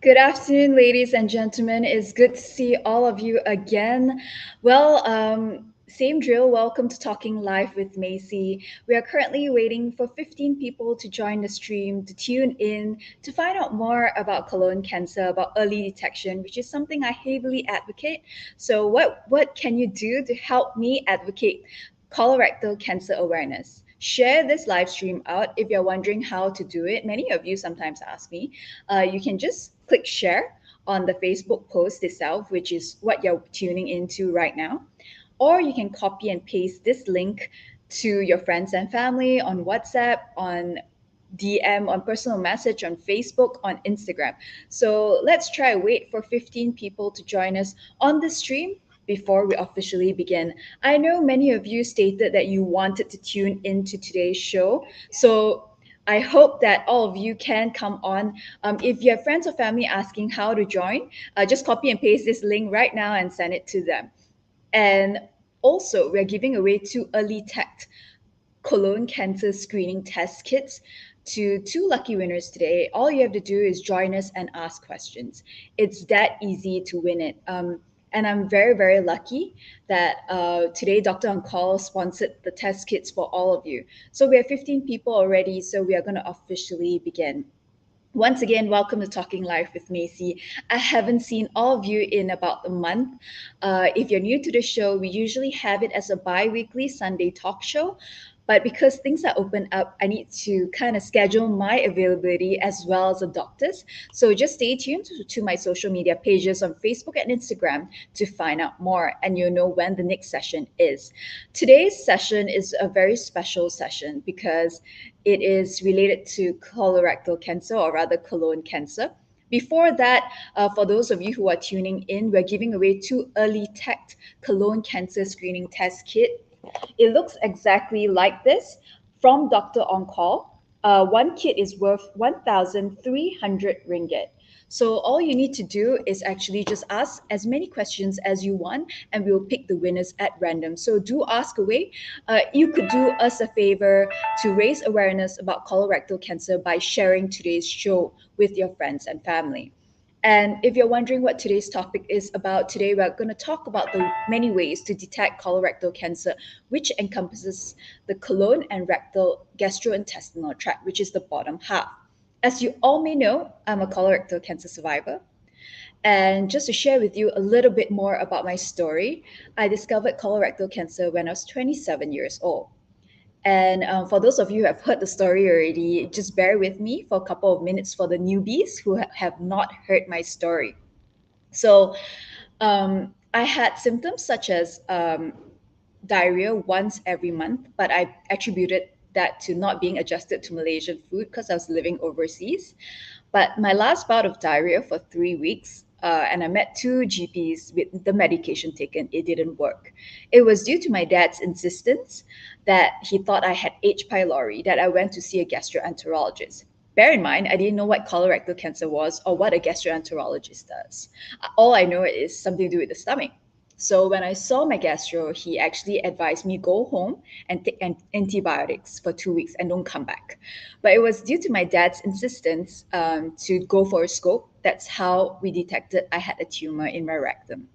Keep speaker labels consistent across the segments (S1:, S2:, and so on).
S1: Good afternoon, ladies and gentlemen. It's good to see all of you again. Same drill. Welcome to Talking Live with Macy. We are currently waiting for 15 people to join the stream, to tune in, to find out more about colon cancer, about early detection, which is something I heavily advocate. So, what can you do to help me advocate colorectal cancer awareness? Share this live stream out if you're wondering how to do it. Many of you sometimes ask me. You can just click share on the Facebook post itself, which is what you're tuning into right now. Or you can copy and paste this link to your friends and family on WhatsApp, on DM, on personal message, on Facebook, on Instagram. So let's try wait for 15 people to join us on the stream before we officially begin. I know many of you stated that you wanted to tune into today's show. So I hope that all of you can come on. If you have friends or family asking how to join, just copy and paste this link right now and send it to them. And also, we're giving away two early tech colon cancer screening test kits to two lucky winners today. All you have to do is join us and ask questions. It's that easy to win it. And I'm very, very lucky that today Dr. On Call sponsored the test kits for all of you. So we have 15 people already, so we are going to officially begin. Once again, welcome to Talking Live with Macy. I haven't seen all of you in about a month. If you're new to the show, we usually have it as a bi weekly Sunday talk show. But because things are open up, I need to kind of schedule my availability as well as the doctor's. So just stay tuned to my social media pages on Facebook and Instagram to find out more, and you'll know when the next session is. Today's session is a very special session because it is related to colorectal cancer, or rather colon cancer. Before that, for those of you who are tuning in, we're giving away two early tech colon cancer screening test kit. It looks exactly like this from Dr. On Call. One kit is worth 1,300 ringgit. So all you need to do is actually just ask as many questions as you want, and we'll pick the winners at random. So do ask away. You could do us a favor to raise awareness about colorectal cancer by sharing today's show with your friends and family. And if you're wondering what today's topic is about, today we're going to talk about the many ways to detect colorectal cancer, which encompasses the colon and rectal gastrointestinal tract, which is the bottom half. As you all may know, I'm a colorectal cancer survivor. And just to share with you a little bit more about my story, I discovered colorectal cancer when I was 27 years old. And for those of you who have heard the story already, just bear with me for a couple of minutes for the newbies who have not heard my story. So, I had symptoms such as diarrhea once every month, but I attributed that to not being adjusted to Malaysian food because I was living overseas. But my last bout of diarrhea for 3 weeks, and I met two GPs with the medication taken, it didn't work. It was due to my dad's insistence that he thought I had H. pylori that I went to see a gastroenterologist. Bear in mind, I didn't know what colorectal cancer was or what a gastroenterologist does. All I know is something to do with the stomach. So when I saw my gastro, he actually advised me go home and take antibiotics for 2 weeks and don't come back. But it was due to my dad's insistence to go for a scope. That's how we detected I had a tumor in my rectum.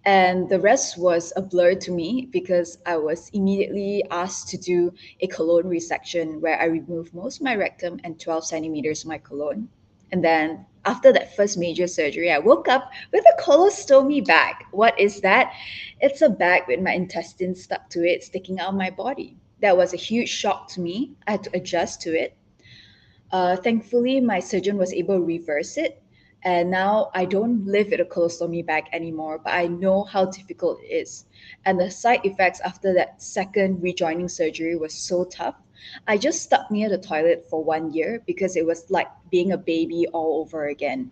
S1: And the rest was a blur to me because I was immediately asked to do a colon resection where I removed most of my rectum and 12 centimeters of my colon. And then after that first major surgery, I woke up with a colostomy bag. What is that? It's a bag with my intestines stuck to it, sticking out of my body. That was a huge shock to me. I had to adjust to it. Thankfully, my surgeon was able to reverse it. And now I don't live with a colostomy bag anymore, but I know how difficult it is. And the side effects after that second rejoining surgery was so tough. I just stuck near the toilet for 1 year because it was like being a baby all over again.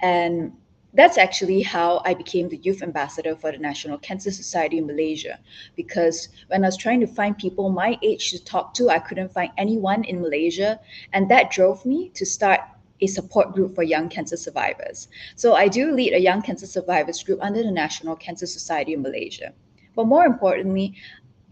S1: And that's actually how I became the youth ambassador for the National Cancer Society in Malaysia. Because when I was trying to find people my age to talk to, I couldn't find anyone in Malaysia. And that drove me to start a support group for young cancer survivors. So I do lead a young cancer survivors group under the National Cancer Society in Malaysia. But more importantly,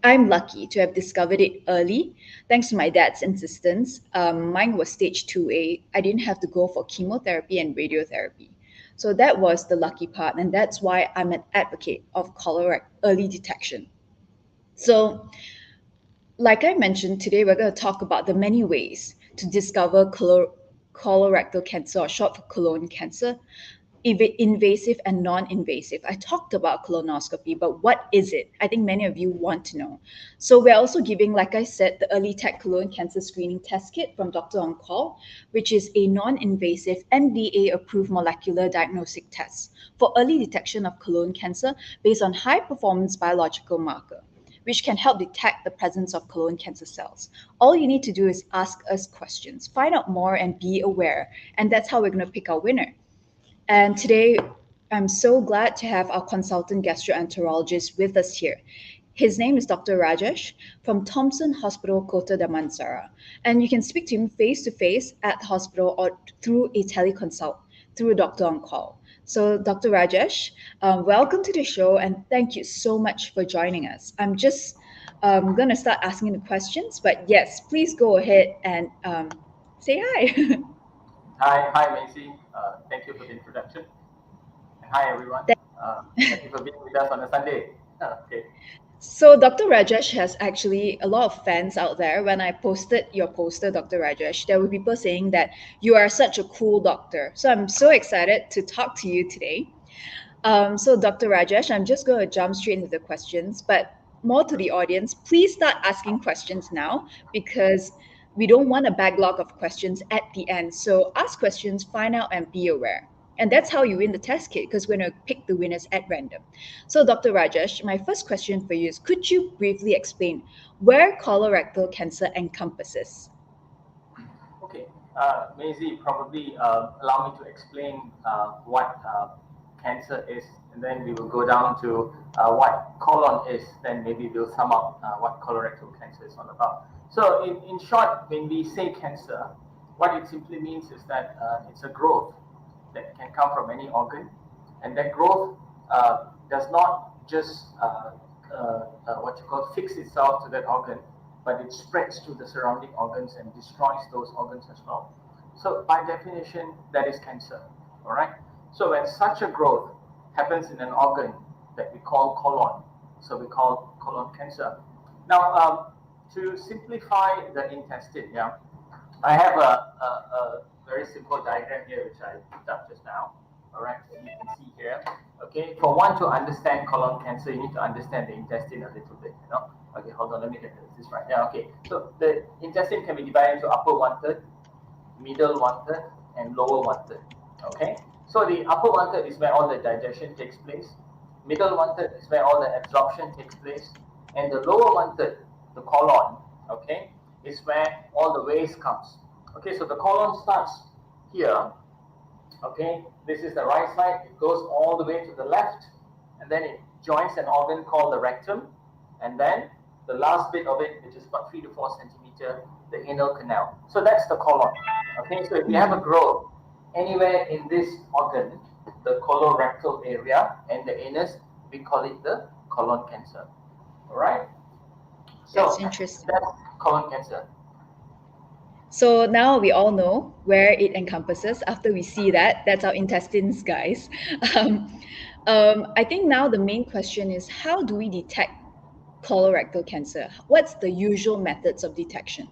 S1: I'm lucky to have discovered it early, thanks to my dad's insistence. Mine was stage 2A. I didn't have to go for chemotherapy and radiotherapy. So that was the lucky part, and that's why I'm an advocate of colorectal early detection. So, like I mentioned, today we're going to talk about the many ways to discover colorectal cancer, or short for colon cancer, invasive and non-invasive. I talked about colonoscopy, but what is it? I think many of you want to know. So we're also giving, like I said, the Early Tech Colon Cancer Screening Test Kit from Dr. On Call, which is a non-invasive FDA-approved molecular diagnostic test for early detection of colon cancer based on high-performance biological marker, which can help detect the presence of colon cancer cells. All you need to do is ask us questions, find out more, and be aware. And that's how we're going to pick our winner. And today, I'm so glad to have our consultant gastroenterologist with us here. His name is Dr. Rajesh from Thompson Hospital, Kota Damansara. And you can speak to him face to face at the hospital or through a teleconsult through a doctor on call. So, Dr. Rajesh, welcome to the show and thank you so much for joining us. I'm just going to start asking the questions, but yes, please go ahead and say hi.
S2: Hi, Macy. Thank you for the introduction. And hi, everyone. Thank you for being with us on a Sunday. Okay.
S1: So Dr. Rajesh has actually a lot of fans out there. When I posted your poster, Dr. Rajesh, there were people saying that you are such a cool doctor. So I'm so excited to talk to you today. So Dr. Rajesh, I'm just going to jump straight into the questions, but more to the audience, please start asking questions now because we don't want a backlog of questions at the end. So ask questions, find out, and be aware. And that's how you win the test kit because we're going to pick the winners at random. So, Dr. Rajesh, my first question for you is could you briefly explain where colorectal cancer encompasses?
S2: Okay. Macy, probably allow me to explain what cancer is, and then we will go down to what colon is. Then maybe we'll sum up what colorectal cancer is all about. So, in short, when we say cancer, what it simply means is that it's a growth that can come from any organ, and that growth does not just what you call fix itself to that organ, but it spreads to the surrounding organs and destroys those organs as well. So by definition, that is cancer. All right. So when such a growth happens in an organ that we call colon, so we call colon cancer. Now, to simplify the intestine, yeah, I have a very simple diagram here which I picked up just now. All right, so you can see here. Okay, for one to understand colon cancer, you need to understand the intestine a little bit. Okay, hold on, let me get this right. Yeah, okay. So the intestine can be divided into upper 1/3, middle 1/3, and lower 1/3. Okay, so the upper 1/3 is where all the digestion takes place. Middle 1/3 is where all the absorption takes place, and the lower 1/3, the colon, okay, is where all the waste comes. Okay, so the colon starts here. Okay, this is the right side. It goes all the way to the left, and then it joins an organ called the rectum, and then the last bit of it, which is about 3 to 4 centimeter, the anal canal. So that's the colon. Okay, so if you have a growth anywhere in this organ, the colorectal area and the anus, we call it the colon cancer. All right.
S1: That's
S2: So
S1: interesting.
S2: that's colon cancer.
S1: So now we all know where it encompasses. After we see that, that's our intestines, guys. Um, I think now the main question is how do we detect colorectal cancer? What's the usual methods of detection?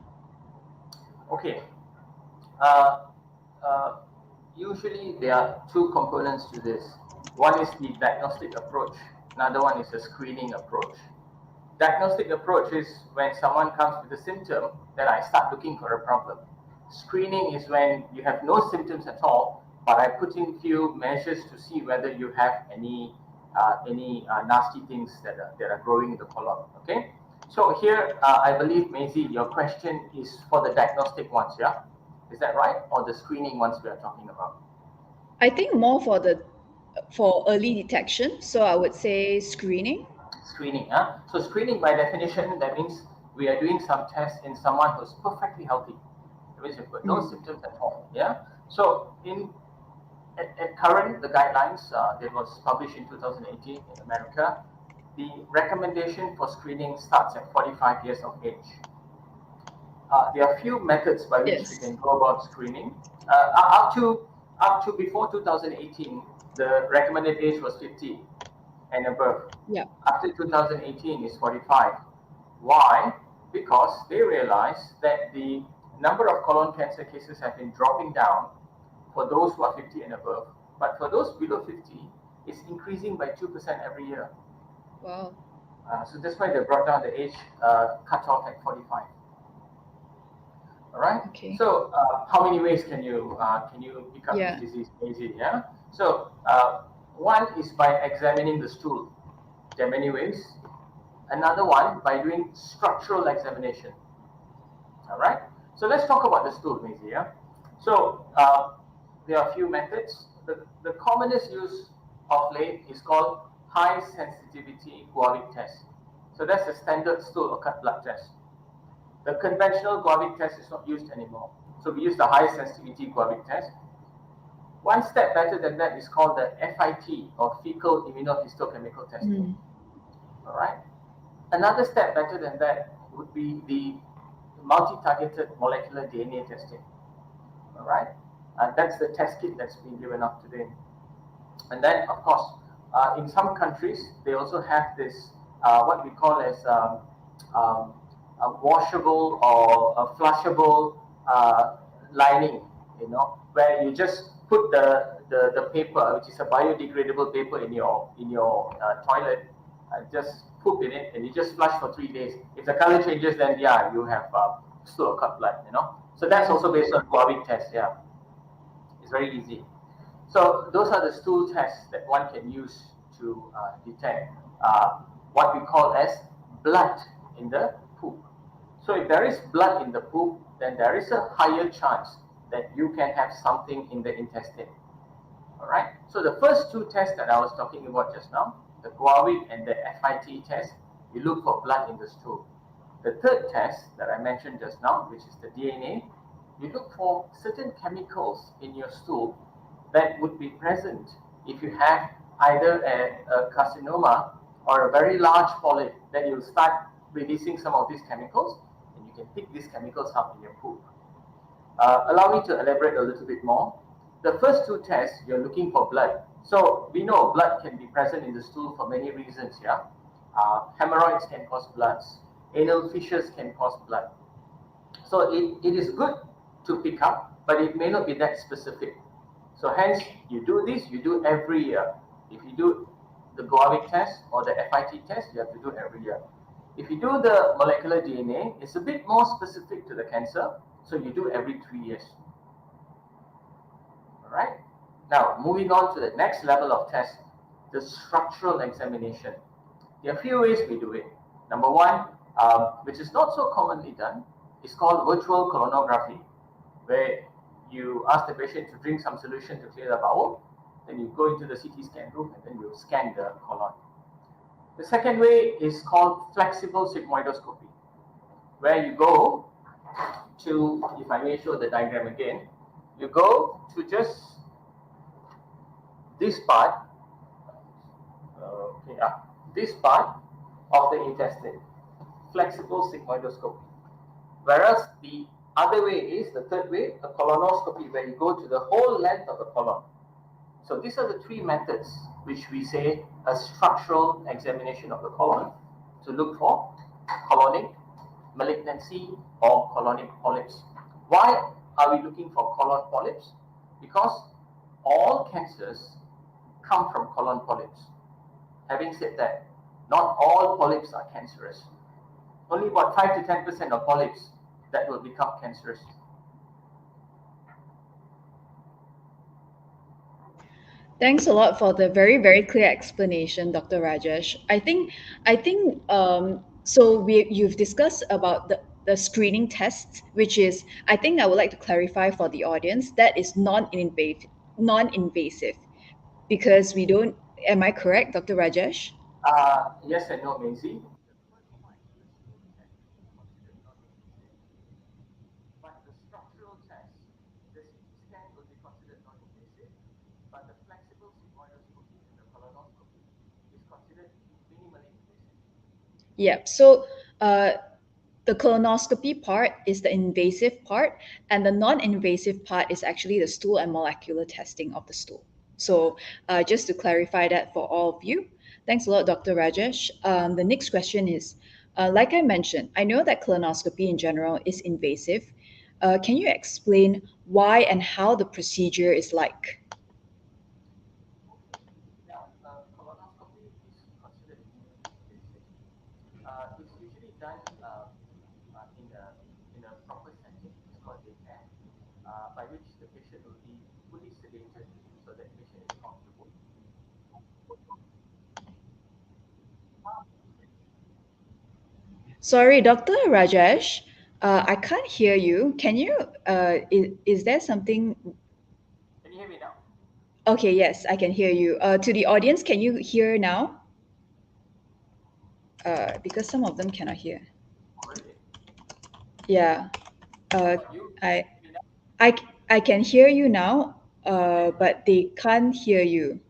S2: Okay. Uh, uh, Usually there are two components to this. One is the diagnostic approach. Another one is a screening approach. Diagnostic approach is when someone comes with a symptom, then I start looking for a problem. Screening is when you have no symptoms at all, but I put in few measures to see whether you have any nasty things that are growing in the colon. Okay. So here, I believe, Maisie, your question is for the diagnostic ones, yeah? Is that right? Or the screening ones we are talking about?
S1: I think more for early detection. So I would say screening.
S2: Screening, huh? So screening by definition, that means we are doing some tests in someone who's perfectly healthy. That means you've got no symptoms at all. Yeah. So at current the guidelines that was published in 2018 in America, the recommendation for screening starts at 45 years of age. There are few methods by which we
S1: Yes.
S2: can go about screening. Up to before 2018, the recommended age was 50 and above.
S1: Yeah.
S2: After 2018 is 45. Why? Because they realized that the number of colon cancer cases have been dropping down for those who are 50 and above, but for those below 50, it's increasing by 2% every year.
S1: Wow.
S2: So that's why they brought down the age cutoff at 45. All right.
S1: Okay.
S2: So how many ways can you pick up this
S1: Yeah.
S2: disease? Easy, yeah. So one is by examining the stool. There are many ways. Another one by doing structural examination. All right. So let's talk about the stool, Maisie. Yeah. So there are a few methods. The commonest use of late is called high sensitivity Guavic test. So that's a standard stool or cut blood test. The conventional Guavic test is not used anymore. So we use the high sensitivity Guavic test. One step better than that is called the FIT or fecal immunohistochemical testing.
S1: Mm.
S2: All right. Another step better than that would be the multi-targeted molecular DNA testing. All right. That's the test kit that's been given out today. And then, of course, in some countries, they also have this, what we call as um, a washable or a flushable lining, where you just put the paper, which is a biodegradable paper, in your toilet, just poop in it, and you just flush for 3 days. If the color changes, then yeah, you have stool or cut blood. So that's
S1: Wow.
S2: also based on Guavic test. Yeah, it's very easy. So those are the stool tests that one can use to detect what we call as blood in the poop. So if there is blood in the poop, then there is a higher chance that you can have something in the intestine. All right. So the first two tests that I was talking about just now, the Guavic and the FIT test, you look for blood in the stool. The third test that I mentioned just now, which is the DNA, you look for certain chemicals in your stool that would be present if you have either a carcinoma or a very large polyp. Then you'll start releasing some of these chemicals, and you can pick these chemicals up in your poop. Allow me to elaborate a little bit more. The first two tests, you're looking for blood. So we know blood can be present in the stool for many reasons. Yeah, hemorrhoids can cause bloods. Anal fissures can cause blood. So it is good to pick up, but it may not be that specific. So hence, you do this, you do every year. If you do the Guavic test or the FIT test, you have to do every year. If you do the molecular DNA, it's a bit more specific to the cancer, so you do every 3 years. All right. Now, moving on to the next level of test, the structural examination. There are a few ways we do it. Number one, which is not so commonly done, is called virtual colonography, where you ask the patient to drink some solution to clear the bowel, then you go into the CT scan room and then you scan the colon. The second way is called flexible sigmoidoscopy, where you go to, if I may show the diagram again, you go to just this part, this part of the intestine, flexible sigmoidoscopy. Whereas the other way is, the third way, a colonoscopy, where you go to the whole length of the colon. So these are the three methods which we say a structural examination of the colon to look for colonic malignancy or colonic polyps. Why are we looking for colon polyps? Because all cancers come from colon polyps. Having said that, not all polyps are cancerous. Only about 5 to 10% of polyps that will become cancerous.
S1: Thanks a lot for the very, very clear explanation, Dr. Rajesh. So you've discussed about the screening tests, which is, I think I would like to clarify for the audience, that is non-invasive because we don't, am I correct, Dr. Rajesh?
S2: Yes and no, Maisie. The first one, the stool test, is considered non-invasive, but the structural test, the CT scan will be considered non-invasive, but the flexible sigmoidoscopy and the colonoscopy is considered minimally
S1: Yep. So uh, the colonoscopy part is the invasive part, and the non-invasive part is actually the stool and molecular testing of the stool. So just to clarify that for all of you, thanks a lot, Dr. Rajesh. The next question is, like I mentioned, I know that colonoscopy in general is invasive. Can you explain why and how the procedure is like?
S2: Now, colonoscopy is considered minimally invasive. It's usually done in a proper setting. It's called daycare, by which the patient will be fully sedated so that patient is comfortable.
S1: Sorry, Dr. Rajesh, I can't hear you. Can you, is there something?
S2: Can you hear me now?
S1: Okay, yes, I can hear you. To the audience, can you hear now? Because some of them cannot hear.
S2: Oh, really?
S1: Yeah,
S2: How
S1: uh,
S2: about you?
S1: I,
S2: Hear me now?
S1: I can hear you now,
S2: Okay.
S1: but they can't hear you.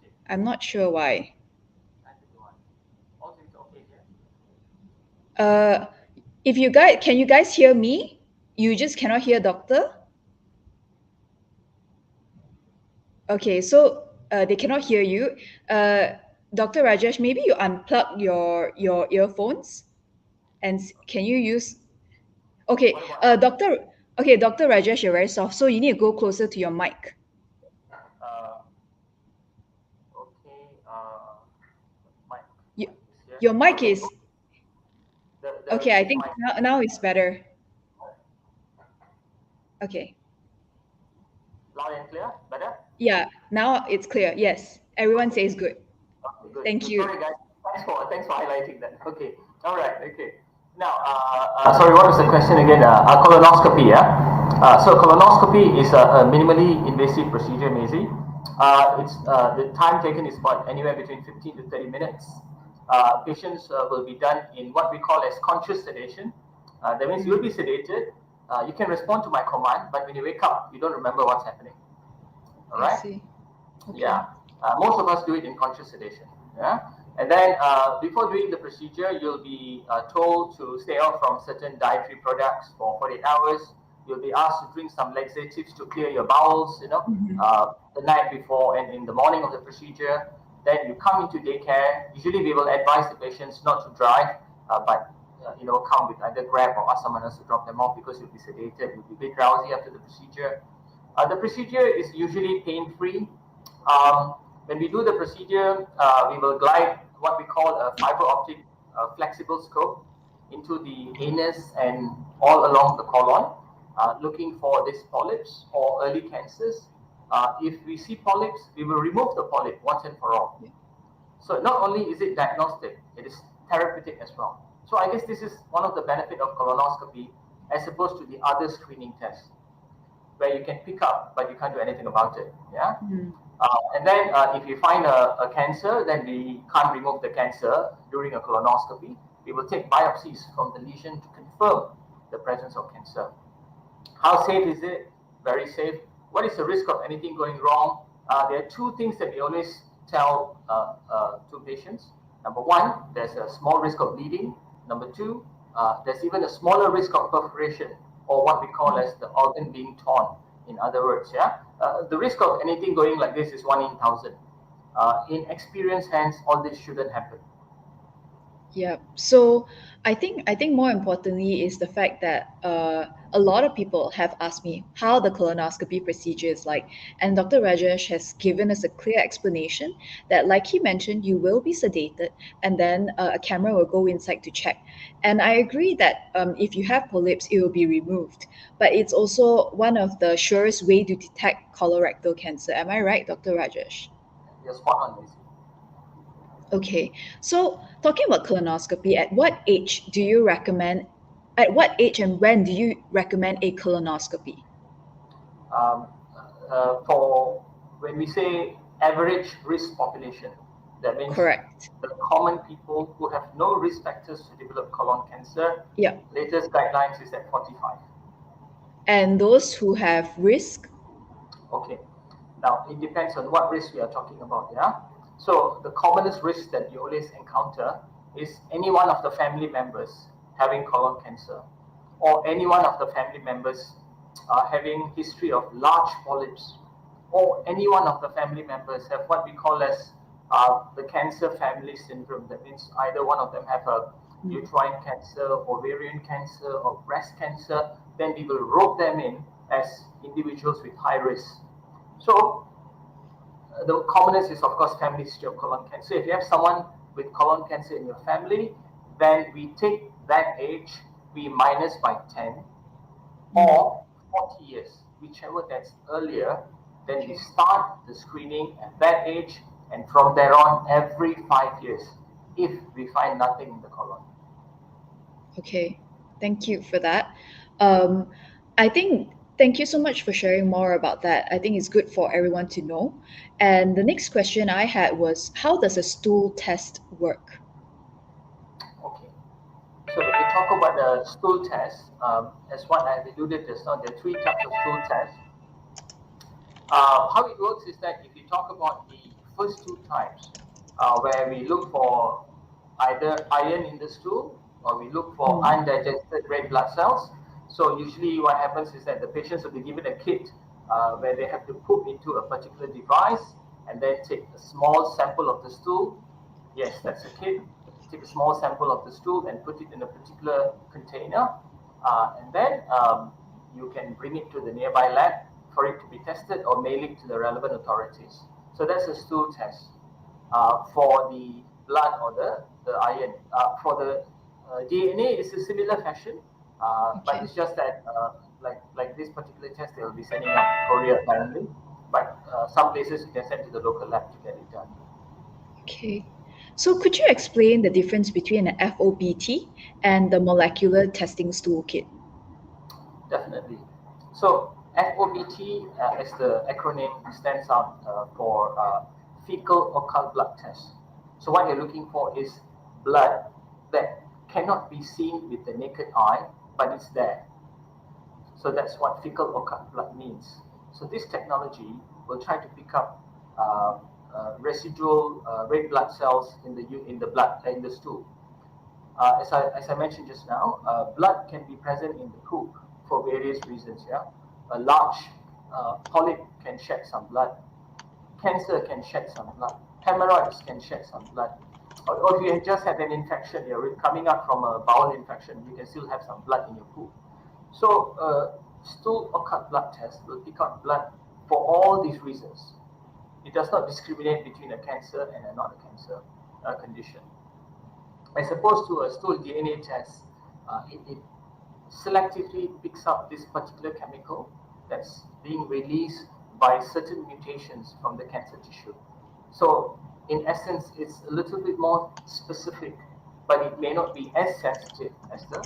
S2: See,
S1: I'm not sure why.
S2: neither do I. All seems okay here.
S1: Uh, if you guys, can you guys hear me? You just cannot hear doctor? Okay, so they cannot hear you. Uh, Dr. Rajesh, maybe you unplug your earphones and can you use? Okay,
S2: What about now?
S1: Doctor. Okay, Dr. Rajesh, you're very soft, so you need to go closer to your mic.
S2: Uh, okay. Mic,
S1: Y-
S2: mic is here.
S1: your mic
S2: Okay.
S1: is
S2: The
S1: okay. I
S2: this
S1: think
S2: mic.
S1: now it's better. Okay,
S2: Loud and clear. Better.
S1: yeah, now it's clear. Yes, everyone
S2: Okay.
S1: says good.
S2: Okay, good.
S1: Thank
S2: Good.
S1: you.
S2: Sorry, guys. Thanks for highlighting that. Okay. All right. Okay. Now, sorry. What was the question again? Colonoscopy. Yeah. So colonoscopy is a minimally invasive procedure, Maisie. It's the time taken is about anywhere between 15 to 30 minutes. Patients will be done in what we call as conscious sedation. That means you'll
S1: Mm,
S2: be sedated. You can respond to my command, but when you wake up, you don't remember what's happening. All
S1: I
S2: right.
S1: see. Okay.
S2: Yeah, most of us do it in conscious sedation. Yeah, and then before doing the procedure, you'll be told to stay out from certain dietary products for 48 hours. You'll be asked to drink some laxatives to clear your bowels.
S1: Mhm.
S2: The night before and in the morning of the procedure. Then you come into daycare. Usually, we will advise the patients not to drive, but come with either Grab or ask someone else to drop them off because you'll be sedated. You'll be a bit drowsy after the procedure. The procedure is usually pain-free. When we do the procedure, we will glide what we call a fiber optic flexible scope into the anus and all along the colon, looking for these polyps or early cancers. If we see polyps, we will remove the polyp once and for all.
S1: Yeah.
S2: So not only is it diagnostic, it is therapeutic as well. So I guess this is one of the benefit of colonoscopy as opposed to the other screening tests where you can pick up, but you can't do anything about it. Yeah.
S1: Mm,
S2: And then if you find a cancer, then we can't remove the cancer during a colonoscopy. We will take biopsies from the lesion to confirm the presence of cancer. How safe is it? Very safe. What is the risk of anything going wrong? There are two things that we always tell to patients. Number one, there's a small risk of bleeding. Number two, there's even a smaller risk of perforation, or what we call
S1: mm.
S2: as the organ being torn. In other words, yeah, the risk of anything going like this is 1 in 1,000. In experienced hands, all this shouldn't happen.
S1: Yeah. So I think more importantly is the fact that a lot of people have asked me how the colonoscopy procedure is like, and Dr. Rajesh has given us a clear explanation that, like he mentioned, you will be sedated, and then a camera will go inside to check. And I agree that if you have polyps, it will be removed, but it's also one of the surest way to detect colorectal cancer. Am I right, Dr. Rajesh?
S2: You're spot on, Lizzie.
S1: Okay, so talking about colonoscopy, at what age do you recommend? At what age and when do you recommend a colonoscopy?
S2: um, for when we say average risk population, that means
S1: Correct.
S2: the common people who have no risk factors to develop colon cancer.
S1: Yeah.
S2: Latest guidelines is at 45.
S1: And those who have risk?
S2: Okay. Now it depends on what risk we are talking about. Yeah. So the commonest risk that you always encounter is any one of the family members having colon cancer, or any one of the family members having history of large polyps, or any one of the family members have what we call as the cancer family syndrome. That means either one of them have a uterine cancer, ovarian cancer, or breast cancer, then we will rope them in as individuals with high risk. So the commonest is, of course, family history of colon cancer. If you have someone with colon cancer in your family, then we take that age, we minus by 10 or 40 years, whichever that's earlier. Then we
S1: Okay.
S2: start the screening at that age, and from there on, every 5 years, if we find nothing in the colon.
S1: Okay, thank you for that. Um, I think thank you so much for sharing more about that. I think it's good for everyone to know. And the next question I had was, how does a stool test work?
S2: Okay. So if we talk about the stool test, as what I alluded just now, there are three types of stool tests. How it works is that if you talk about the first two types, where we look for either iron in the stool or we look for
S1: Mm.
S2: undigested red blood cells. So usually what happens is that the patients will be given a kit where they have to put into a particular device and then take a small sample of the stool. Yes, that's a kit. Take a small sample of the stool and put it in a particular container, and then you can bring it to the nearby lab for it to be tested or mail it to the relevant authorities. So that's a stool test for the blood or the iron. For the DNA, it's a similar fashion, but
S1: Okay.
S2: it's just that like this particular test, they will be sending out to Korea apparently. But some places you can send to the local lab to get it done.
S1: Okay. So could you explain the difference between an FOBT and the molecular testing stool kit?
S2: Definitely. So FOBT, as the acronym stands out for fecal occult blood test. So what you're looking for is blood that cannot be seen with the naked eye, but it's there. So that's what fecal occult blood means. So this technology will try to pick up residual red blood cells in the blood in the stool. As I mentioned just now, blood can be present in the poop for various reasons. Yeah, a large polyp can shed some blood. Cancer can shed some blood. Hemorrhoids can shed some blood. Or if you just had an infection, you're coming up from a bowel infection, you can still have some blood in your poop. So, stool or cut blood test will pick out blood for all these reasons. It does not discriminate between a cancer and a not a cancer condition. As opposed to a stool DNA test, it selectively picks up this particular chemical that's being released by certain mutations from the cancer tissue. So, in essence, it's a little bit more specific, but it may not be as sensitive as the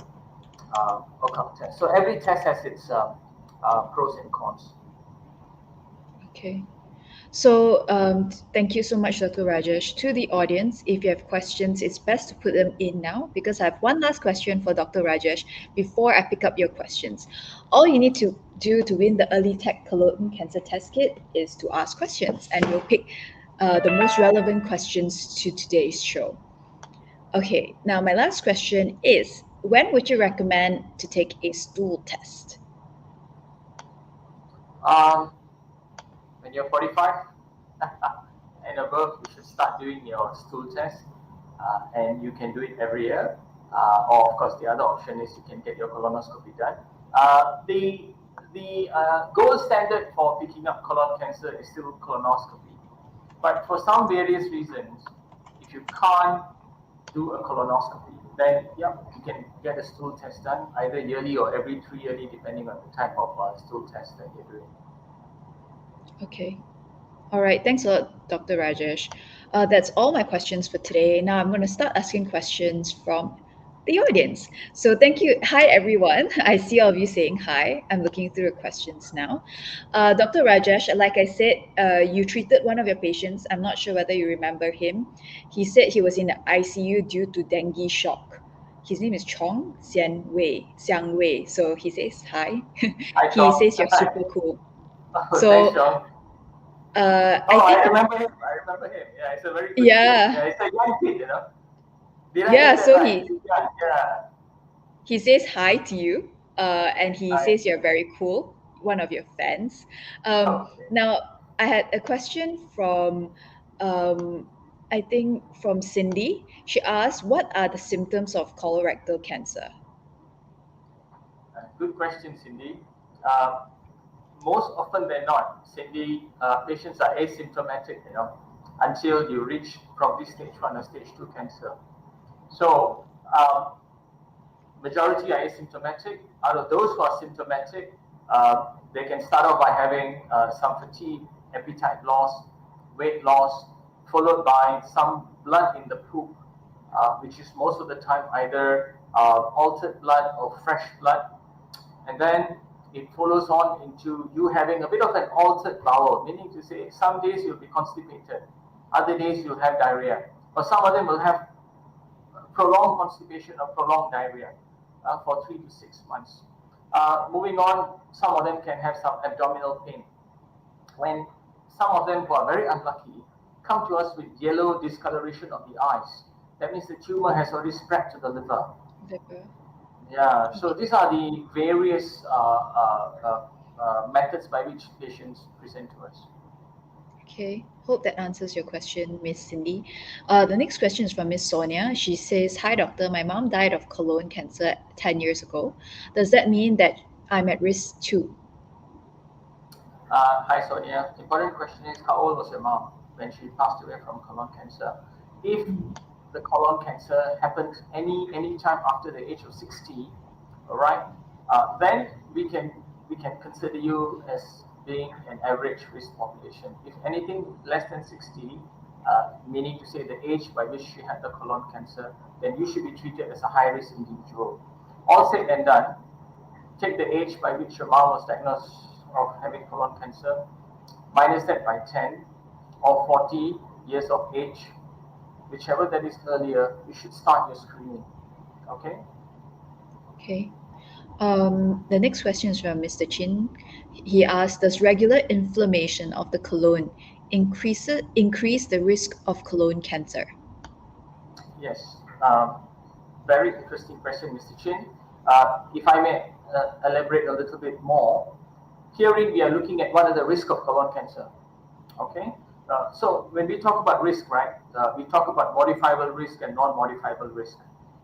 S2: occult test. So, every test has its pros and cons.
S1: Okay. So, thank you so much, Dr. Rajesh. To the audience, if you have questions, it's best to put them in now because I have one last question for Dr. Rajesh before I pick up your questions. All you need to do to win the Early Tech Colon Cancer Test Kit is to ask questions, and we'll pick the most relevant questions to today's show. Okay, now my last question is, when would you recommend to take a stool test?
S2: Um, when you're 45 and above, you should start doing your stool test, and you can do it every year. Or of course, the other option is you can get your colonoscopy done. The gold standard for picking up colon cancer is still colonoscopy, but for some various reasons, if you can't do a colonoscopy, then yeah, you can get a stool test done either yearly or every 3 yearly, depending on the type of stool test that you're doing.
S1: Okay. All right, thanks a lot, Dr. Rajesh. That's all my questions for today. Now I'm going to start asking questions from the audience. So thank you. Hi, everyone. I see all of you saying hi. I'm looking through the questions now. Dr. Rajesh, like I said, you treated one of your patients. I'm not sure whether you remember him. He said he was in the ICU due to dengue shock. His name is Chong Xiang Wei. So he says hi.
S2: Hi,
S1: He
S2: Sean.
S1: says you're super cool.
S2: Oh, thanks,
S1: So
S2: Sean.
S1: I
S2: Oh, I
S1: think
S2: remember him. I remember him. Yeah, he's a very good kid.
S1: yeah,
S2: Yeah, he's a young kid. Did I
S1: Yeah,
S2: get that
S1: so
S2: right? Yeah, yeah.
S1: he says hi to you, and he
S2: I
S1: says you're very cool, one of your fans.
S2: okay.
S1: Now, I had a question from, I think, from Cindy. She asked, "What are the symptoms of colorectal cancer?"
S2: Good question, Cindy. Uh, Most often than not, Cindy, patients are asymptomatic, until you reach probably stage one or stage two cancer. So, majority are asymptomatic. Out of those who are symptomatic, they can start off by having some fatigue, appetite loss, weight loss, followed by some blood in the poop, which is most of the time either altered blood or fresh blood. And then it follows on into you having a bit of an altered bowel, meaning to say some days you'll be constipated, other days you'll have diarrhea, or some of them will have prolonged constipation or prolonged diarrhea for 3 to 6 months. Moving on, some of them can have some abdominal pain. When some of them who are very unlucky come to us with yellow discoloration of the eyes, that means the tumor has already spread to the liver.
S1: Liver.
S2: Yeah, so
S1: Okay.
S2: these are the various methods by which patients present to us.
S1: Okay. Hope that answers your question, Miss Cindy. The next question is from Miss Sonia. She says, "Hi, doctor. My mom died of colon cancer 10 years ago. Does that mean that I'm at risk too?"
S2: Hi, Sonia. Important question is how old was your mom when she passed away from colon cancer? If
S1: Mm.
S2: the colon cancer happens any time after the age of 60, all right, then we can consider you as being an average risk population. If anything less than 60, meaning to say the age by which she had the colon cancer, then you should be treated as a high risk individual. All said and done, take the age by which your mom was diagnosed of having colon cancer, minus that by 10 or 40 years of age, whichever that is earlier, you should start your screening. Okay?
S1: Okay. The next question is from Mr. Chin. He asked, "Does regular inflammation of the colon increase the risk of colon cancer?"
S2: Yes. Very interesting question, Mr. Chin. If I may elaborate a little bit more, herein we are looking at what are the risk of colon cancer. Okay, so when we talk about risk, right, we talk about modifiable risk and non-modifiable risk.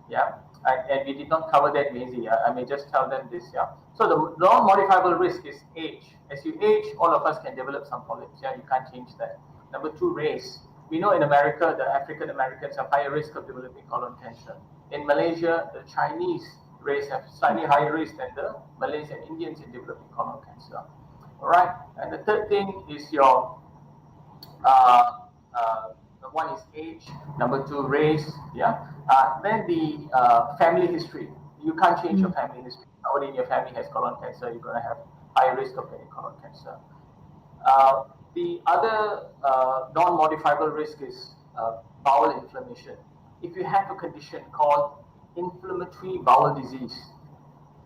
S2: Yeah, and we did not cover that, Maisie. I may just tell them this. Yeah, so the non-modifiable risk is age. As you age, all of us can develop some polyps. Yeah, you can't change that. Number two, race. We know in America, the African Americans have higher risk of developing colon cancer. In Malaysia, the Chinese race have slightly higher risk than the Malays and Indians in developing colon cancer. All right, and the third thing is your uh, uh, one is age, number two race, yeah. Then the family history. You can't change your
S1: Mm.
S2: family history. Nobody in your family has colon cancer. You're going to have high risk of getting colon cancer. The other non-modifiable risk is bowel inflammation. If you have a condition called inflammatory bowel disease,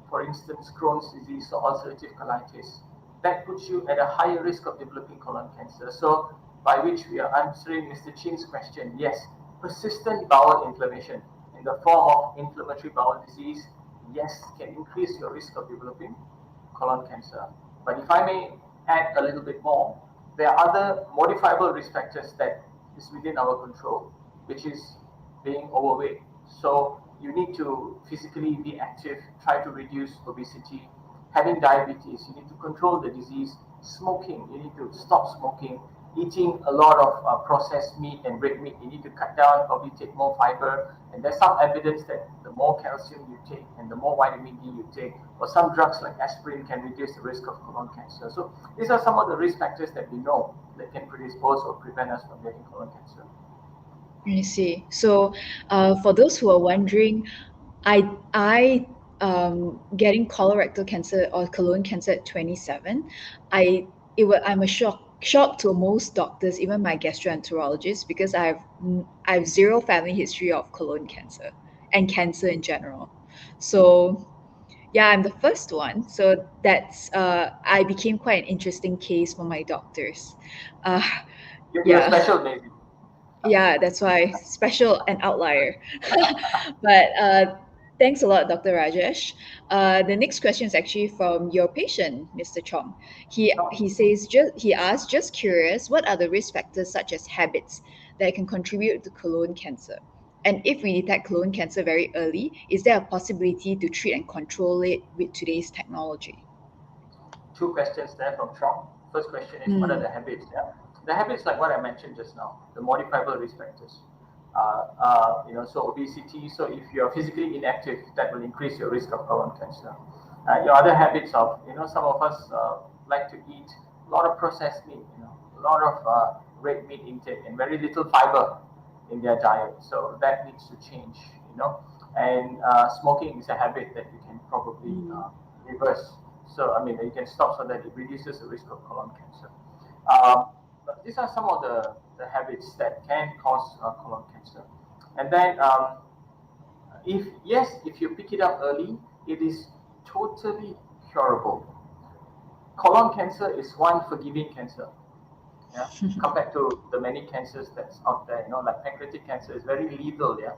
S2: for instance, Crohn's disease or ulcerative colitis, that puts you at a higher risk of developing colon cancer. So, by which we are answering Mr. Chin's question, yes, persistent bowel inflammation in the form of inflammatory bowel disease, yes, can increase your risk of developing colon cancer. But if I may add a little bit more, there are other modifiable risk factors that is within our control, which is being overweight. So you need to physically be active, try to reduce obesity, having diabetes, you need to control the disease, smoking, you need to stop smoking, eating a lot of processed meat and red meat, you need to cut down, probably take more fiber. And there's some evidence that the more calcium you take and the more vitamin D you take, or some drugs like aspirin can reduce the risk of colon cancer. So these are some of the risk factors that we know that can predispose or prevent us from getting colon cancer.
S1: I see. So, for those who are wondering, I getting colorectal cancer or colon cancer at 27. I'm a shock to most doctors, even my gastroenterologist, because I have zero family history of colon cancer and cancer in general. So yeah, I'm the first one. So that's I became quite an interesting case for my doctors. Uh,
S2: You're
S1: yeah.
S2: special, maybe.
S1: Yeah, that's why special and outlier. But thanks a lot, Dr. Rajesh. The next question is actually from your patient, Mr. Chong. He
S2: No,
S1: says he asked, just curious, what are the risk factors such as habits that can contribute to colon cancer? And if we detect colon cancer very early, is there a possibility to treat and control it with today's technology?
S2: two questions there from Chong. First question is, what are
S1: Mm,
S2: the habits? Yeah, the habits like what I mentioned just now, the modifiable risk factors. So obesity. So if you are physically inactive, that will increase your risk of colon cancer. Your other habits of, some of us like to eat a lot of processed meat, a lot of red meat intake and very little fiber in their diet. So that needs to change, And smoking is a habit that you can probably
S1: mm,
S2: reverse. So I mean, you can stop so that it reduces the risk of colon cancer. But these are some of the habits that can cause colon cancer. And then, if you pick it up early, it is totally curable. Colon cancer is one forgiving cancer, yeah, compared to the many cancers that's out there. Like pancreatic cancer is very lethal, yeah.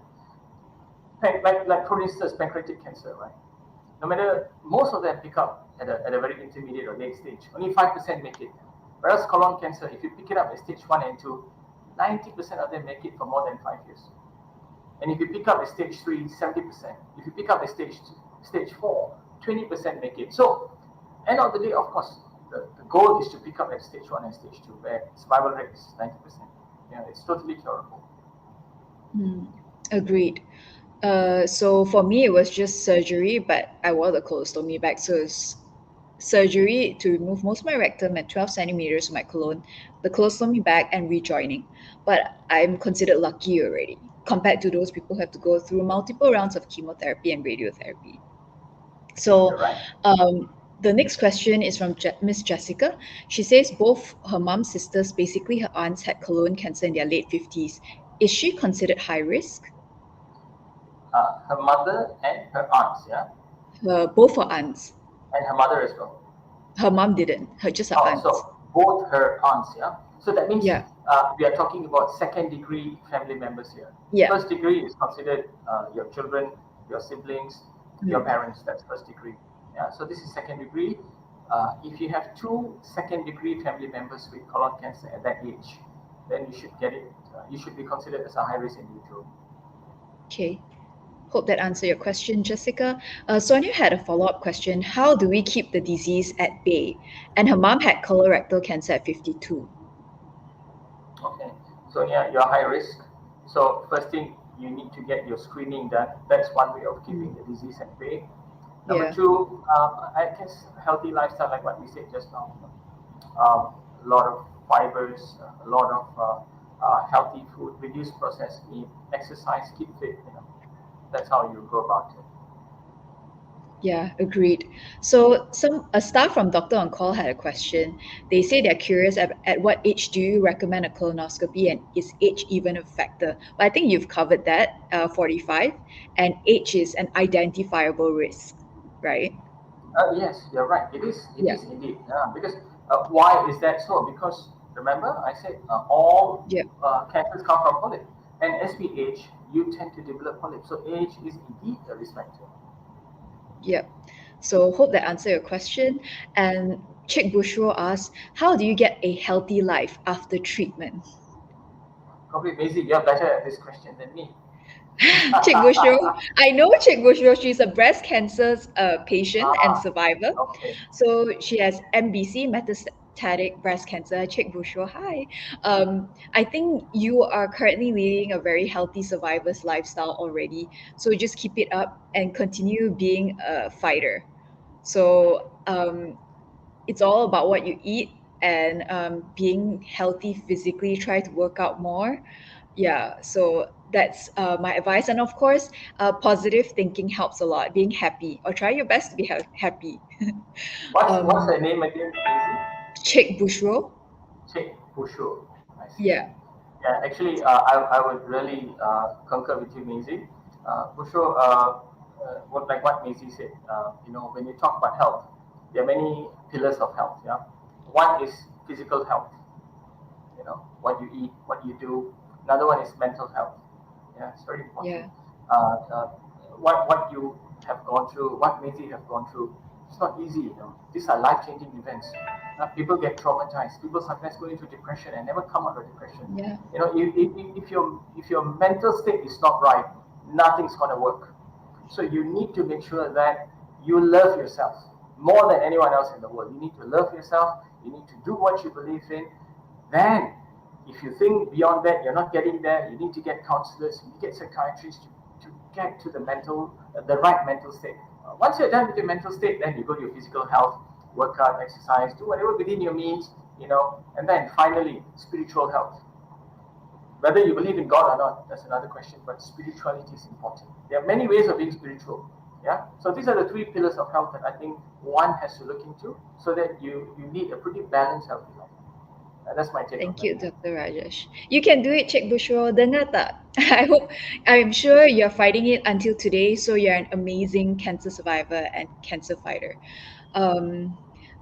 S2: Like for instance, pancreatic cancer, right? No matter, most of them pick up at a very intermediate or late stage. Only 5% make it. Whereas colon cancer, if you pick it up at stage 1 and 2, 90% of them make it for more than 5 years. And if you pick up at stage 3, 70%. If you pick up at stage 4, 20% make it. So, end of the day, of course, the goal is to pick up at stage 1 and stage 2, where survival rate is 90%. It's totally curable.
S1: mm. Agreed. So for me, it was just surgery, but I wore the colostomy bag. So it's surgery to remove most of my rectum and 12 centimeters of my colon, the colostomy bag, and rejoining. But I'm considered lucky already compared to those people who have to go through multiple rounds of chemotherapy and radiotherapy. So
S2: You're right.
S1: the next question is from Miss Jessica. She says both her mom's sisters, basically her aunts, had colon cancer in their late 50s. Is she considered high risk?
S2: Her mother and her aunts, yeah,
S1: Both her aunts.
S2: and her mother as well.
S1: Her mom didn't. Her just her
S2: Oh,
S1: aunts.
S2: so both her aunts, yeah. So that means
S1: Yeah.
S2: we are talking about second degree family members here.
S1: Yeah.
S2: First degree is considered your children, your siblings, your
S1: Mm.
S2: parents. That's first degree. Yeah. So this is second degree. If you have two second degree family members with colon cancer at that age, then you should get it. You should be considered as a high risk individual.
S1: Okay. Hope that answered your question, Jessica. Sonia had a follow up question. How do we keep the disease at bay? And her mom had colorectal cancer at 52.
S2: Okay. So yeah, you're high risk. So first thing, you need to get your screening done. That's one way of
S1: Mm.
S2: keeping the disease at bay. Number
S1: Yeah.
S2: two, I guess healthy lifestyle, like what we said just now. A lot of fibers, a lot of healthy food, reduce processed meat, exercise, keep fit. That's how you go about it.
S1: Yeah, agreed. So some a staff from Doctor on Call had a question. They say they're curious at what age do you recommend a colonoscopy and is age even a factor? But I think you've covered that, 45, and age is an identifiable risk, right?
S2: Yes, you're right. It is. It
S1: Yeah,
S2: is indeed. Yeah, because why is that so? Because remember, I said all
S1: yeah,
S2: cancers come from polyp, and as we age, you tend to develop polyp. So age is indeed a risk factor.
S1: yeah. So hope that answered your question. And Chick Bushro asks, how do you get a healthy life after treatment?
S2: Probably Maisie, you're better at this question than me.
S1: Chick Bushro. I know Chick Bushro. She's a breast cancer patient and
S2: Ah,
S1: survivor.
S2: okay.
S1: So she has MBC, metastatic breast cancer. Chick Bushro, hi. I think you are currently leading a very healthy survivor's lifestyle already. So just keep it up and continue being a fighter. So it's all about what you eat and being healthy physically. Try to work out more. Yeah, so that's my advice. And of course, positive thinking helps a lot. Being happy or try your best to be happy.
S2: What's
S1: um,
S2: her name again, Maisie?
S1: Chick Bushro.
S2: Check for sure. I see.
S1: Yeah.
S2: Yeah, actually, I would really concur with you, Maisie. For sure, what Maisie said, when you talk about health, there are many pillars of health. Yeah, one is physical health. What you eat, what you do. Another one is mental health. Yeah, it's very important.
S1: Yeah.
S2: Uh, uh, what you have gone through, what Maisie have gone through, it's not easy. These are life-changing events. People get traumatized. People sometimes go into depression and never come out of depression.
S1: Yeah.
S2: If your mental state is not right, nothing's gonna work. So you need to make sure that you love yourself more than anyone else in the world. You need to love yourself. You need to do what you believe in. Then, if you think beyond that, you're not getting there. You need to get counselors. You need to get psychiatrists to get to the right mental state. Once you're done with your mental state, then you go to your physical health, work out, exercise, do whatever within your means, and then finally spiritual health. Whether you believe in God or not, that's another question, but spirituality is important. There are many ways of being spiritual. Yeah. So these are the three pillars of health that I think one has to look into so that you lead a pretty balanced, healthy life. That's my take on
S1: Thank
S2: that.
S1: you, Dr. Rajesh. You can do it, Cik Bushro. Dengar tak? I'm sure you're fighting it until today, so you're an amazing cancer survivor and cancer fighter. Um,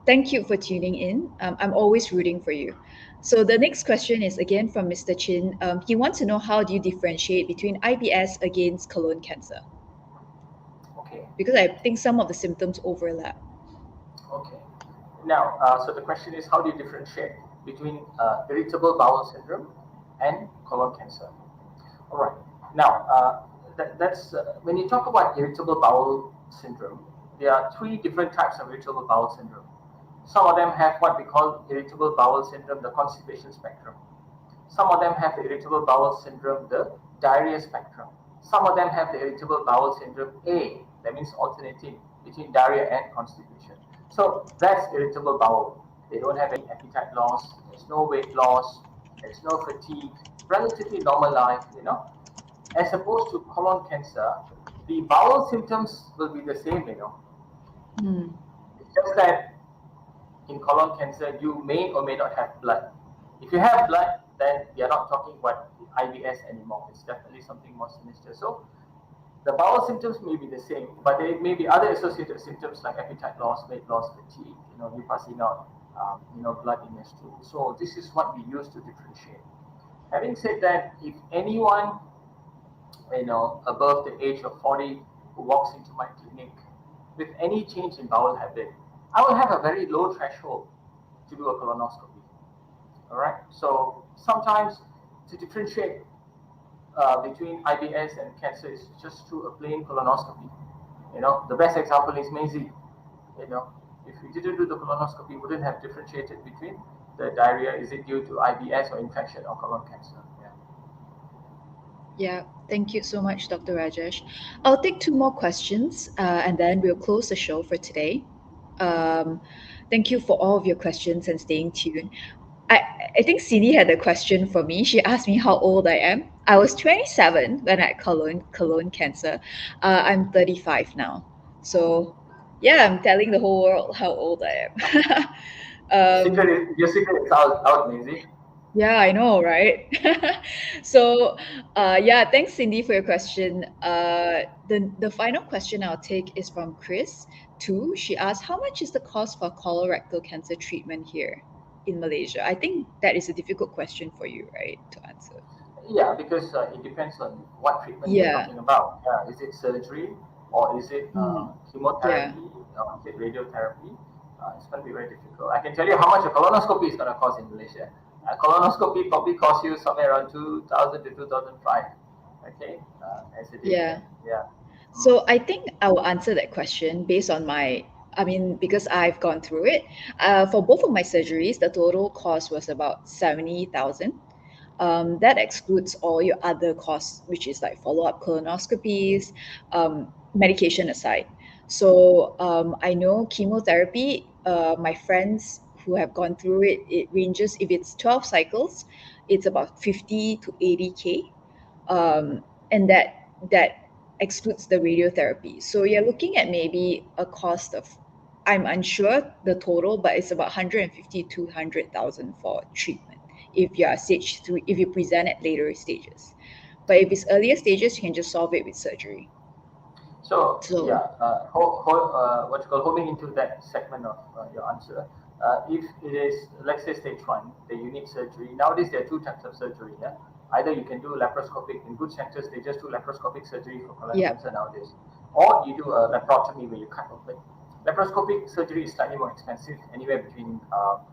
S1: Thank you for tuning in. I'm always rooting for you. So the next question is again from Mr. Chin. He wants to know how do you differentiate between IBS against colon cancer?
S2: Okay.
S1: Because I think some of the symptoms overlap.
S2: Okay. Now, so the question is, how do you differentiate between irritable bowel syndrome and colon cancer? All right. Now, that's when you talk about irritable bowel syndrome, there are three different types of irritable bowel syndrome. Some of them have what we call irritable bowel syndrome, the constipation spectrum. Some of them have the irritable bowel syndrome, the diarrhea spectrum. Some of them have the irritable bowel syndrome A, that means alternating between diarrhea and constipation. So that's irritable bowel. They don't have any appetite loss, there's no weight loss, there's no fatigue, relatively normal life. As opposed to colon cancer, the bowel symptoms will be the same.
S1: Hmm.
S2: It's just that in colon cancer, you may or may not have blood. If you have blood, then we are not talking about IBS anymore. It's definitely something more sinister. So the bowel symptoms may be the same, but there may be other associated symptoms like appetite loss, weight loss, fatigue, you passing out, blood in your stool. So this is what we use to differentiate. Having said that, if anyone, above the age of 40 who walks into my clinic with any change in bowel habit, I will have a very low threshold to do a colonoscopy. All right. So sometimes to differentiate between IBS and cancer is just through a plain colonoscopy. The best example is Maisie. You know, if we didn't do the colonoscopy, we wouldn't have differentiated between the diarrhea. Is it due to IBS or infection or colon cancer? Yeah.
S1: Yeah, thank you so much, Dr. Rajesh. I'll take two more questions and then we'll close the show for today. Um, Thank you for all of your questions and staying tuned. I, I think Cindy had a question for me. She asked me how old I am. I was 27 when I had colon cancer. I'm 35 now. So, yeah, I'm telling the whole world how old I am.
S2: Your secret is out, Maisie.
S1: Yeah, I know, right? So, yeah, thanks, Cindy, for your question. The final question I'll take is from Chris too. She asked, "How much is the cost for colorectal cancer treatment here in Malaysia?" I think that is a difficult question for you, right, to answer.
S2: Yeah, because it depends on what treatment you're
S1: Yeah.
S2: talking about. Yeah, is it surgery or is it
S1: Mm, yeah.
S2: chemotherapy or is it radiotherapy? It's going to be very difficult. I can tell you how much a colonoscopy is going to cost in Malaysia. A colonoscopy probably costs you somewhere around 2,000 to 2,005. Okay, as a day
S1: Yeah.
S2: care. Yeah. Mm.
S1: So I think I will answer that question based on I mean, because I've gone through it. For both of my surgeries, the total cost was about 70,000. That excludes all your other costs, which is like follow-up colonoscopies, medication aside. So I know chemotherapy, my friends who have gone through it, it ranges, if it's 12 cycles, it's about 50 to 80K, and that excludes the radiotherapy. So you're looking at maybe a cost of, I'm unsure the total, but it's about 150 to 200,000 for treatment if you are stage 3, if you present at later stages. But if it's earlier stages, you can just solve it with surgery.
S2: So
S1: So
S2: yeah, what you call homing into that segment of your answer. If it is, let's say, stage one, the you need surgery. Nowadays there are two types of surgery. Yeah, Either you can do laparoscopic in good centers, they just do laparoscopic surgery for colon
S1: Yeah.
S2: cancer nowadays, or you do a laparotomy where you cut open. Laparoscopic surgery is slightly more expensive, anywhere between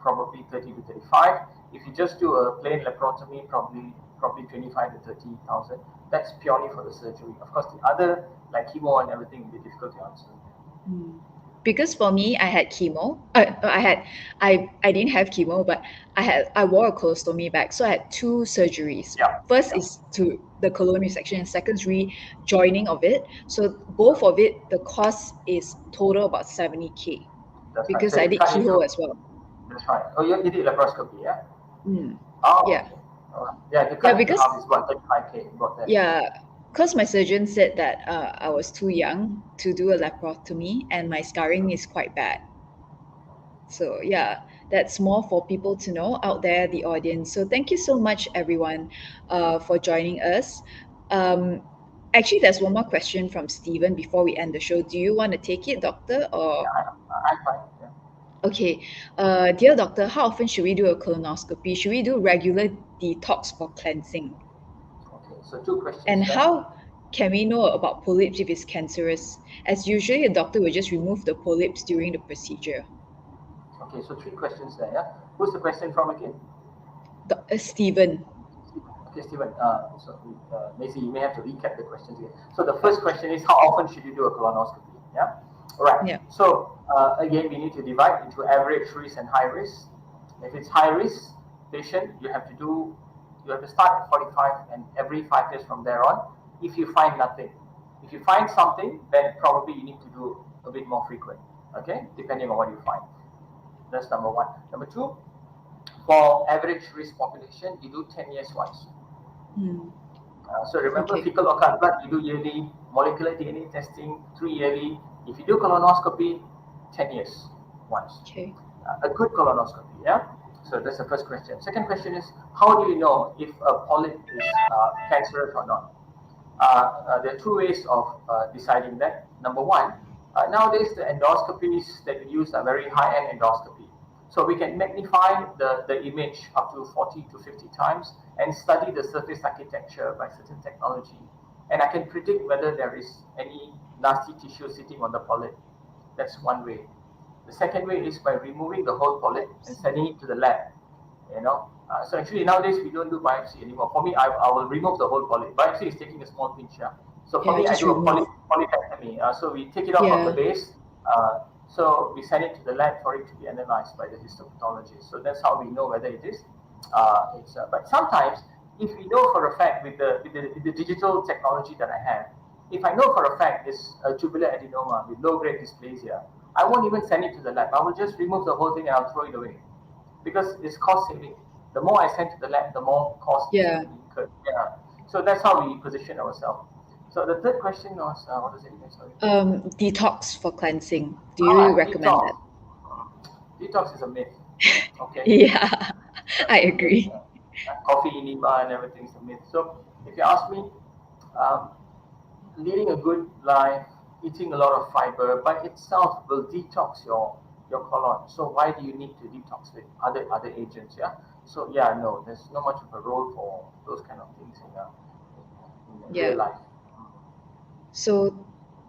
S2: probably 30 to 35. If you just do a plain laparotomy, probably 25 to 30,000. That's purely for the surgery. Of course, the other like chemo and everything will be difficult to answer.
S1: Mm. Because for me, I had chemo. I didn't have chemo, but I wore a colostomy bag, so I had two surgeries.
S2: Yeah,
S1: First
S2: yeah,
S1: is to the colon resection, and second is rejoining of it. So
S2: sure.
S1: both of it, the cost is total about 70K
S2: That's right. So
S1: because I
S2: you
S1: did
S2: cut
S1: keyhole
S2: into,
S1: as well.
S2: that's right. Oh, you did laparoscopy, yeah?
S1: Mm.
S2: Oh,
S1: Yeah,
S2: okay. All right. Yeah, if you
S1: yeah,
S2: cut into half,
S1: because
S2: it's about 35K, about that.
S1: yeah, because my surgeon said that I was too young to do a laparotomy, and my scarring
S2: Sure.
S1: is quite bad. So, yeah, that's more for people to know out there, the audience. So, thank you so much, everyone, for joining us. Um, Actually, there's one more question from Stephen before we end the show. Do you want to take it, doctor? Or,
S2: Yeah, I'm fine. Yeah.
S1: okay, dear doctor, how often should we do a colonoscopy? Should we do regular detox for cleansing?
S2: Okay, so two questions
S1: And
S2: there.
S1: how can we know about polyps if it's cancerous? As usually, a doctor will just remove the polyps during the procedure.
S2: Okay, so three questions there, yeah? Who's the question from again?
S1: Stephen.
S2: Okay, Stephen. Macy, you may have to recap the questions here. So the first question is, how often should you do a colonoscopy? Yeah. All right.
S1: Yeah.
S2: So again, we need to divide into average risk and high risk. If it's high risk patient, you have to start at 45, and every 5 years from there on. If you find nothing, if you find something, then probably you need to do a bit more frequent. Okay, depending on what you find. That's number one. Number two, for average risk population, you do 10 years once.
S1: Hmm.
S2: So remember,
S1: Okay.
S2: fecal occult blood, you do yearly, molecular DNA testing, 3 yearly. If you do colonoscopy, 10 years once.
S1: Okay.
S2: A good colonoscopy, yeah? So that's the first question. Second question is, how do you know if a polyp is cancerous or not? There are two ways of deciding that. Number one, nowadays the endoscopies that we use are very high-end endoscopy. So we can magnify the image up to 40 to 50 times and study the surface architecture by certain technology. And I can predict whether there is any nasty tissue sitting on the polyp. That's one way. The second way is by removing the whole polyp and sending it to the lab. So actually nowadays we don't do biopsy anymore. For me, I will remove the whole polyp. Biopsy is taking a small pinch. Yeah. So for
S1: Yeah,
S2: me, I
S1: just
S2: do a
S1: remove.
S2: polypectomy. So we take it off from the
S1: Yeah.
S2: base. So we send it to the lab for it to be analyzed by the histopathologist. So that's how we know whether it is. But sometimes, if we know for a fact with the digital technology that I have, if I know for a fact it's a tubular adenoma with low-grade dysplasia, I won't even send it to the lab. I will just remove the whole thing and I'll throw it away because it's cost saving. The more I send to the lab, the more cost is
S1: Yeah.
S2: going to be incurred. Yeah. So that's how we position ourselves. So the third question was, what was it again? Sorry.
S1: Detox for cleansing. Do you recommend
S2: Detox.
S1: that?
S2: Detox is a myth. Okay.
S1: Yeah, I
S2: Okay.
S1: agree.
S2: Coffee enema and everything is a myth. So if you ask me, um, leading a good life, eating a lot of fiber by itself will detox your colon. So why do you need to detox with other agents? Yeah. So yeah, no, there's not much of a role for those kind of things in
S1: Yeah.
S2: real life.
S1: So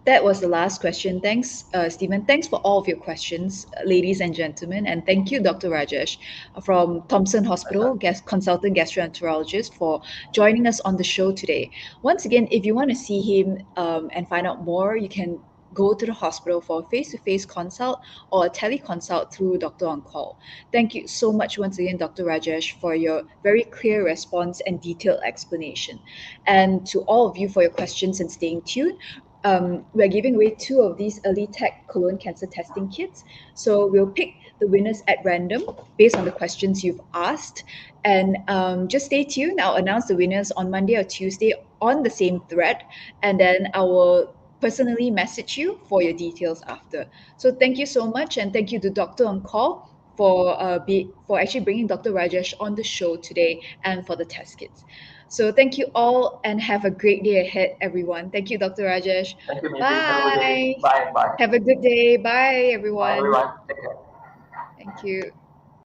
S1: that was the last question. Thanks, Stephen. Thanks for all of your questions, ladies and gentlemen. And thank you, Dr. Rajesh from Thompson
S2: Pleasure.
S1: Hospital, consultant gastroenterologist, for joining us on the show today. Once again, if you want to see him and find out more, you can go to the hospital for a face-to-face consult or a teleconsult through Doctor On Call. Thank you so much once again, Dr. Rajesh, for your very clear response and detailed explanation. And to all of you for your questions and staying tuned. We're giving away two of these early tech colon cancer testing kits. So we'll pick the winners at random based on the questions you've asked. And just stay tuned. I'll announce the winners on Monday or Tuesday on the same thread. And then I will personally message you for your details after. So thank you so much. And thank you to Dr. On Call for actually bringing Dr. Rajesh on the show today and for the test kits. So thank you all and have a great day ahead, everyone. Thank you, Dr. Rajesh.
S2: Thank you, Maisie. Have a good day.
S1: Bye.
S2: Bye. Bye.
S1: Have a good day. Bye,
S2: Bye,
S1: everyone.
S2: everyone. Take care.
S1: Thank you.